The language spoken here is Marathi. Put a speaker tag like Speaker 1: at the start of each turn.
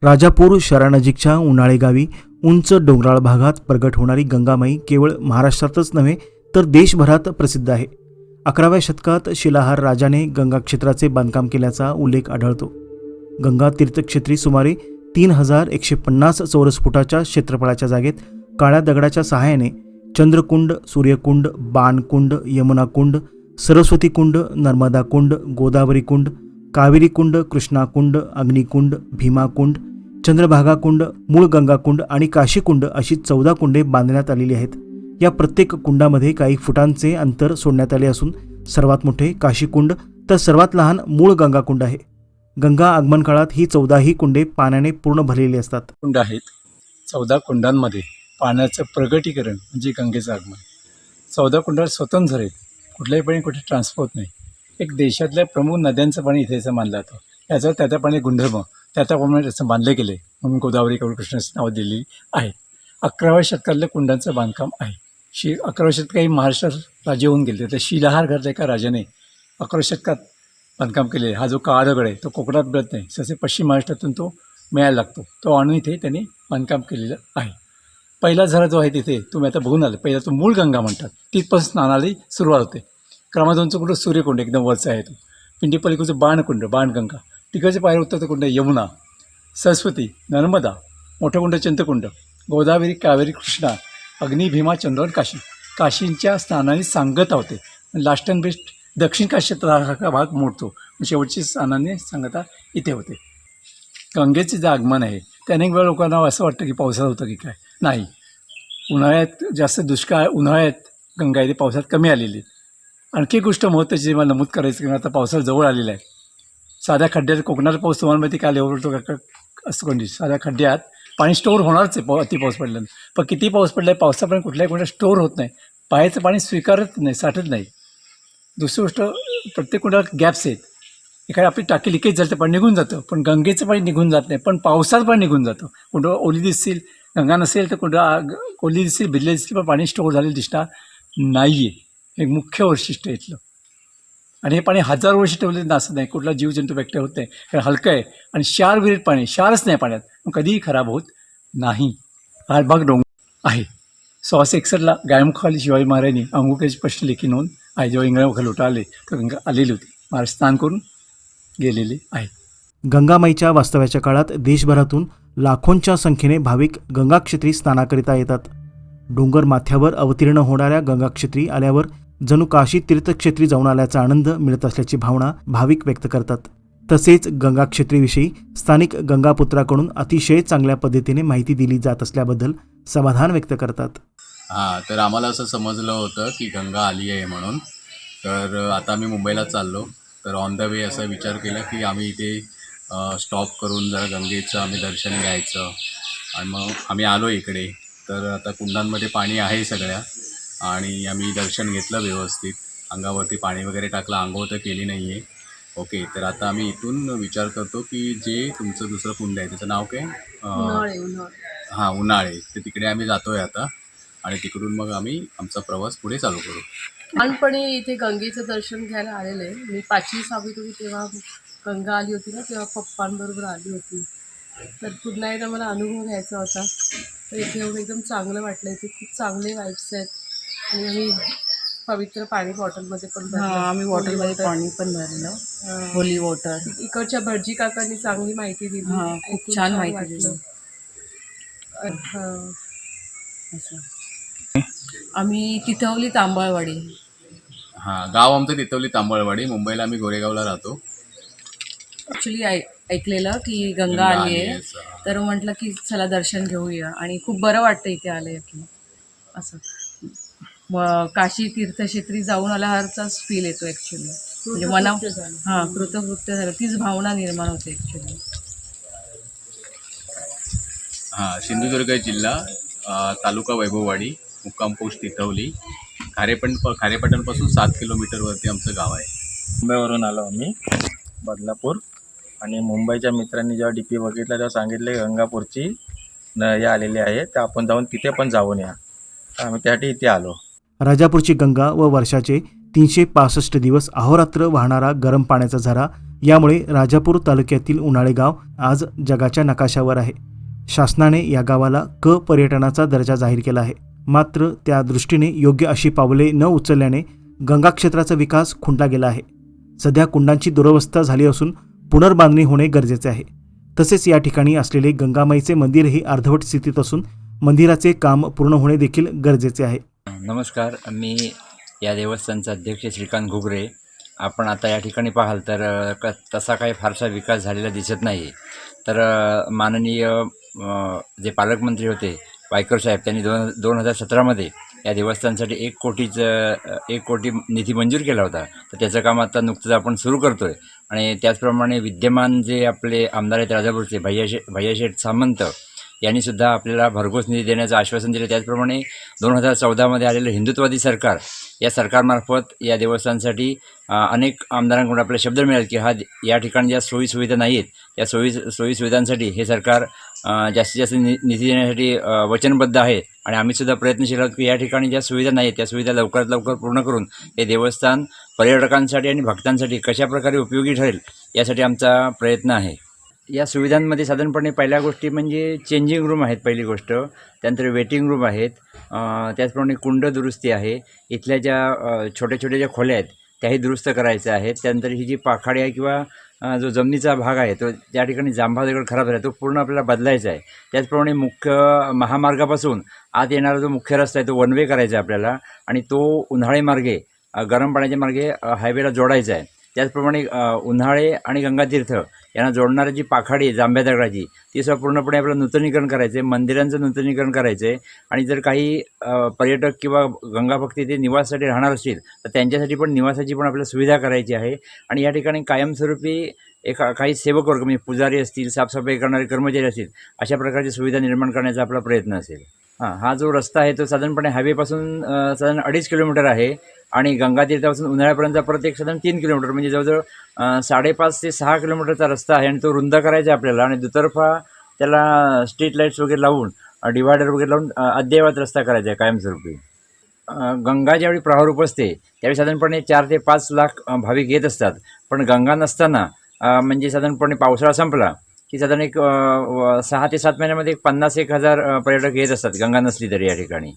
Speaker 1: राजापूर शहरानजीकच्या उन्हाळे गावी उंच डोंगराळ भागात प्रगट होणारी गंगामाई केवळ महाराष्ट्रातच नव्हे तर देशभरात प्रसिद्ध आहे. 11व्या शतकात शिलाहार राजाने गंगा क्षेत्राचे बांधकाम केल्याचा उल्लेख आढळतो. गंगा तीर्थक्षेत्री सुमारे 3150 चौरस फुटाच्या क्षेत्रफळाच्या जागेत काळ्या दगडाच्या सहाय्याने चंद्रकुंड, सूर्यकुंड, बाणकुंड, यमुना कुंड, सरस्वती कुंड, नर्मदा कुंड, गोदावरी कुंड, कावेरी कुंड, कृष्णा कुंड, अग्निकुंड, भीमा कुंड, चंद्रभागा कुंड, मूळ गंगा कुंड आणि काशी कुंड अशी 14 कुंडे बांधण्यात आलेली आहेत. या प्रत्येक कुंडामध्ये काही फुटांचे अंतर सोडण्यात आले असून सर्वात मोठे काशी कुंड तर सर्वात लहान मूळ गंगा कुंड आहे. गंगा आगमन काळात ही 14ही कुंडे पाण्याने पूर्ण भरलेली असतात.
Speaker 2: कुंड आहेत. 14 कुंडांमध्ये पाण्याचं प्रगटीकरण म्हणजे गंगेचं आगमन. 14 कुंडात स्वतंत्र आहेत, कुठल्याही पाणी कुठे ट्रान्सफर होत नाही. एक देशातल्या प्रमुख नद्यांचं पाणी इथेचं मानलं जातं. याचं त्या पाणी गुणधर्म त्याप्रमाणे त्याचं बांधले गेले म्हणून गोदावरी कावेरी कृष्णाचं नाव दिलेली आहे. 11व्या शतकातल्या कुंडांचं बांधकाम आहे. 11व्या शतकात काही महाराष्ट्र राज्य होऊन गेले. तर शिलाहार घरातल्या एका राजाने 11व्या शतकात बांधकाम केले. हा जो काळा दगड आहे तो कोकणात मिळत नाही, तसे पश्चिम महाराष्ट्रातून तो मिळायला लागतो. तो आणून इथे त्यांनी बांधकाम केलेलं आहे. पहिला झरा जो आहे तिथे तुम्ही आता बघून आलं, पहिला तो मूळ गंगा म्हणतात. तिथपासून स्नानाला सुरुवात होते. क्रमांकाचं कुंड सूर्यकुंड एकदम वरचा आहे तो. पिंडी पलीकडचं बाणकुंड, बाणगंगा. तिकडचे पायऱ्या उत्तर कुंड यमुना, सरस्वती, नर्मदा, मोठं कुंड चंद्रकुंड, गोदावरी, कावेरी, कृष्णा, अग्नी, भीमा, चंद्र, काशी. काशींच्या स्नानाने सांगता होते. लास्ट अँड बेस्ट दक्षिण काशीचा हा भाग मोडतो. शेवटची स्नानाने सांगता इथे होते. गंगेचे जे आगमन आहे ते अनेक वेळा लोकांना असं वाटतं की पावसाळा होतं की काय. नाही, उन्हाळ्यात जास्त दुष्काळ, उन्हाळ्यात गंगा इथे पावसात कमी आलेली. आणखी गोष्ट महत्त्वाची जी मला नमूद करायचं की आता पावसाळा जवळ आलेला आहे. साध्या खड्ड्यात कोकणात पाऊस तुम्हाला माहिती काय लेवल होतो का असं कंडिशन. साध्या खड्ड्यात पाणी स्टोअर होणारच आहे अति पाऊस पडल्यानं. पण किती पाऊस पडला आहे, पावसा पाणी कुठल्याही कुंडात स्टोअर होत नाही. पाण्याचं पाणी स्वीकारत नाही, साठत नाही. दुसरी गोष्ट, प्रत्येक कुंडात गॅप्स आहेत. एखादी आपली टाकी लिकेज झालं तर पाणी निघून जातं, पण गंगेचं पाणी निघून जात नाही. पण पावसात पाणी निघून जातं. कुंड ओली दिसतील, गंगा नसेल तर कुंड ओली दिसतील, भिजले दिसतील, पण पाणी स्टोअर झालेलं दिसणार नाही आहे. हे मुख्य वैशिष्ट्य इथलं. आणि हे पाणी 1000 वर्ष ठेवलेलं नसत नाही, कुठला जीवजंतू व्यक्त होत नाही. कारण हलकं आहे आणि क्षार विरहित पाणी, क्षारच नाही पाण्यात, मग कधीही खराब होत नाही. हा भाग डोंगर आहे. 1661ला गायमुखाली शिवाजी महाराजांनी अंगुकाची स्पष्ट लेखी नोंद आहे. जेव्हा इंग्रज लोटा आले तर गंगा आलेली होती. महाराज स्नान करून गेलेले आहेत.
Speaker 1: गंगामाईच्या वास्तव्याच्या काळात देशभरातून लाखोंच्या संख्येने भाविक गंगाक्षेत्री स्नानाकरिता येतात. डोंगर माथ्यावर अवतीर्ण होणाऱ्या गंगाक्षेत्री आल्यावर जणू काशी तीर्थक्षेत्री जाऊन आल्याचा आनंद मिळत असल्याची भावना भाविक व्यक्त करतात. तसेच गंगाक्षेत्रीविषयी स्थानिक गंगापुत्राकडून अतिशय चांगल्या पद्धतीने माहिती दिली जात असल्याबद्दल समाधान व्यक्त करतात.
Speaker 3: तर आम्हाला असं समजलं होतं की गंगा आली आहे म्हणून. तर आता आम्ही मुंबईला चाललो. तर ऑन द वे असा विचार केला की आम्ही इथे स्टॉप करून जरा गंगेचं आम्ही दर्शन घ्यायचं. आणि मग आम्ही आलो इकडे. तर आता कुंडांमध्ये पाणी आहे सगळ्या, आणि आम्ही दर्शन घेतलं व्यवस्थित. अंगावरती पाणी वगैरे टाकलं, आंघोळ तर केली नाही आहे. ओके, तर आता आम्ही इथून विचार करतो की जे तुमचं दुसरं कुंड आहे त्याचं नाव काय? हां, उन्हाळे. तर तिकडे आम्ही जातो आहे आता, आणि तिकडून मग आम्ही आमचा प्रवास पुढे चालू करू.
Speaker 4: लहानपणी इथे गंगेचं दर्शन घ्यायला आलेले. मी 5वी 6वीत होती तेव्हा गंगा आली होती ना, तेव्हा पप्पांबरोबर आली होती. तर पुन्हा एकदा मला अनुभव घ्यायचा होता. तर इथे येऊन एकदम चांगलं वाटलं. इथे खूप चांगले वाईब्स आहेत. आणि आम्ही पवित्र पाणी बॉटलमध्ये पण भरलं.
Speaker 5: आम्ही वॉटरमध्ये पाणी पण भरलं, होली वॉटर.
Speaker 4: इकडच्या भटजी काकांनी चांगली माहिती दिली.
Speaker 5: खूप छान माहिती दिली.
Speaker 4: असं
Speaker 5: आम्ही तिथवली तांबळवाडी.
Speaker 3: हां, गाव आमचं तिथवली तांबळवाडी. मुंबईला आम्ही गोरेगावला राहतो.
Speaker 5: ॲक्च्युली ऐकलेलं की गंगा आली आहे, तर म्हटलं की चला दर्शन घेऊया. आणि खूप बरं वाटतं इथे आलं की असं. मग काशी तीर्थक्षेत्री जाऊन आल्यावरचाच फील येतो ॲक्च्युली. म्हणजे मना कृतकृत्य झालं, तीच भावना निर्माण होते ॲक्च्युली.
Speaker 3: हां, सिंधुदुर्ग जिल्हा, तालुका वैभववाडी, मुक्काम पोस्ट तिथवली. खारेपाटणपासून 7 किलोमीटरवरती आमचं गाव आहे.
Speaker 6: मुंबईवरून आलो आम्ही, बदलापूर. आणि मुंबईच्या मित्रांनी जेव्हा डी पी बघितला तेव्हा सांगितले गंगापूरची हे आलेली आहे, तर आपण जाऊन तिथे पण जाऊन या. तर आम्ही त्यासाठी इथे आलो.
Speaker 1: राजापूरची गंगा व वर्षाचे 365 दिवस अहोरात्र वाहणारा गरम पाण्याचा झरा यामुळे राजापूर तालुक्यातील उन्हाळे गाव आज जगाच्या नकाशावर आहे. शासनाने या गावाला क पर्यटनाचा दर्जा जाहीर केला आहे. मात्र त्या दृष्टीने योग्य अशी पावले न उचलल्याने गंगा क्षेत्राचा विकास खुंटला गेला आहे. सध्या कुंडांची दुरवस्था झाली असून पुनर्बांधणी होणे गरजेचे आहे. तसेच या ठिकाणी असलेले गंगामाईचे मंदिरही अर्धवट स्थितीत असून मंदिराचे काम पूर्ण होणे देखील गरजेचे आहे.
Speaker 7: नमस्कार, मी या देवस्थानचा अध्यक्ष श्रीकांत घुगरे. आपण आता या ठिकाणी पाहाल तर तसा काही फारसा विकास झालेला दिसत नाही. तर माननीय जे पालकमंत्री होते वायकर साहेब, त्यांनी 2017मध्ये या देवस्थानासाठी 1 कोटी निधी मंजूर केला होता. तर त्याचं काम आता नुकतंच आपण सुरू करतो आहे. आणि त्याचप्रमाणे विद्यमान जे आपले आमदार आहेत राजापूरचे भैयाशेठ सामंत यांनीसुद्धा आपल्याला भरघोस निधी देण्याचं आश्वासन दिलं. त्याचप्रमाणे 2014मध्ये आलेलं हिंदुत्ववादी सरकार, या सरकारमार्फत या देवस्थानासाठी अनेक आमदारांकडून आपल्याला शब्द मिळाले की या ठिकाणी ज्या सोयीसुविधा नाही आहेत त्या सोयीसुविधांसाठी हे सरकार जास्तीत जास्त निधी देण्यासाठी वचनबद्ध आहे. आणि आम्हीसुद्धा प्रयत्नशील आहोत की या ठिकाणी ज्या सुविधा नाही आहेत त्या सुविधा लवकरात लवकर पूर्ण करून हे देवस्थान पर्यटकांसाठी आणि भक्तांसाठी कशाप्रकारे उपयोगी ठरेल यासाठी आमचा प्रयत्न आहे. या सुविधांमध्ये साधारणपणे पहिल्या गोष्टी म्हणजे चेंजिंग रूम आहेत पहिली गोष्ट, त्यानंतर वेटिंग रूम आहेत, त्याचप्रमाणे कुंड दुरुस्ती आहे, इथल्या ज्या छोट्या छोट्या ज्या खोल्या आहेत त्याही दुरुस्त करायच्या आहेत. त्यानंतर ही जी पाखाडी आहे किंवा जो जमिनीचा भाग आहे तो त्या ठिकाणी जांभा दगड खराब झाला तो पूर्ण आपल्याला बदलायचा आहे. त्याचप्रमाणे मुख्य महामार्गापासून आत येणारा जो मुख्य रस्ता आहे तो वन वे करायचा आहे आपल्याला आणि तो उन्हाळे मार्गे गरम पाण्याच्या मार्गे हायवेला जोडायचा आहे. त्याचप्रमाणे उन्हाळे आणि गंगातीर्थ यांना जोडणारी जी पाखाडी आहे जांभ्या दगडाची ती सुद्धा पूर्णपणे आपल्याला नूतनीकरण करायचं आहे, मंदिरांचं नूतनीकरण करायचं आहे. आणि जर काही पर्यटक किंवा गंगाभक्त इथे निवासासाठी राहणार असतील तर त्यांच्यासाठी पण निवासाची पण आपल्याला सुविधा करायची आहे. आणि या ठिकाणी कायमस्वरूपी काही सेवक वर्ग म्हणजे पुजारी असतील, साफसफाई करणारे कर्मचारी असतील, अशा प्रकारची सुविधा निर्माण करण्याचा आपला प्रयत्न असेल. हा जो रस्ता आहे तो साधारणपणे हायवेपासून साधारण 2.5 किलोमीटर आहे आणि गंगातीर्थापासून उन्हाळ्यापर्यंत परत एक साधारण 3 किलोमीटर म्हणजे जवळजवळ 5.5 ते 6 किलोमीटरचा रस्ता आहे. आणि तो रुंद करायचा आहे आपल्याला आणि दुतर्फा त्याला स्ट्रीट लाईट्स वगैरे लावून डिवायडर वगैरे लावून अद्ययावत रस्ता करायचा आहे कायमस्वरूपी. गंगा ज्यावेळी प्रवाह असते त्यावेळी साधारणपणे 4 ते 5 लाख भाविक येत असतात. पण गंगा नसताना म्हणजे साधारणपणे पावसाळा संपला की साधारण एक 6 ते 7 महिन्यामध्ये 50-1 हजार पर्यटक येत असतात गंगा नसली तरी या ठिकाणी.